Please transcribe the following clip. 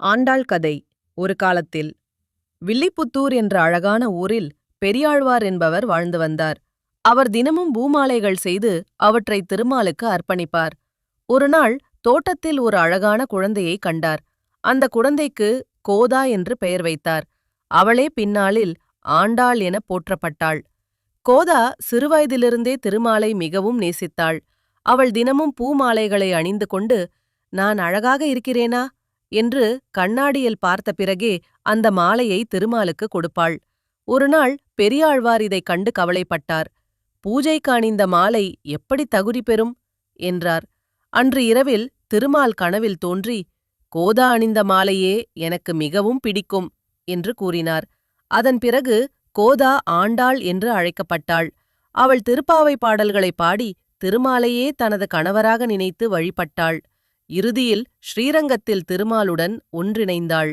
ஆண்டாள் கதை. ஒரு காலத்தில் வில்லிபுத்தூர் என்ற அழகான ஊரில் பெரியாழ்வார் என்பவர் வாழ்ந்து வந்தார். அவர் தினமும் பூமாலைகள் செய்து அவற்றை திருமாலுக்கு அர்ப்பணிப்பார். ஒருநாள் தோட்டத்தில் ஒரு அழகான குழந்தையை கண்டார். அந்த குழந்தைக்கு கோதா என்று பெயர் வைத்தார். அவளே பின்னாளில் ஆண்டாள் என போற்றப்பட்டாள். கோதா சிறுவயதிலிருந்தே திருமாலை மிகவும் நேசித்தாள். அவள் தினமும் பூமாலைகளை அணிந்து கொண்டு, நான் அழகாக இருக்கிறேனா என்று கண்ணாடியில் பார்த்த பிறகே அந்த மாலையை திருமாலுக்கு கொடுப்பாள். ஒருநாள் பெரியாழ்வார் இதைக் கண்டு கவலைப்பட்டார். பூஜைக்கு அணிந்த மாலை எப்படி தகுதி பெறும் என்றார். அன்று இரவில் திருமால் கனவில் தோன்றி, கோதா அணிந்த மாலையே எனக்கு மிகவும் பிடிக்கும் என்று கூறினார். அதன் பிறகு கோதா ஆண்டாள் என்று அழைக்கப்பட்டாள். அவள் திருப்பாவை பாடல்களை பாடி திருமாலையே தனது கணவராக நினைத்து வழிபட்டாள். இறுதியில் ஸ்ரீரங்கத்தில் திருமாலுடன் ஒன்றிணைந்தாள்.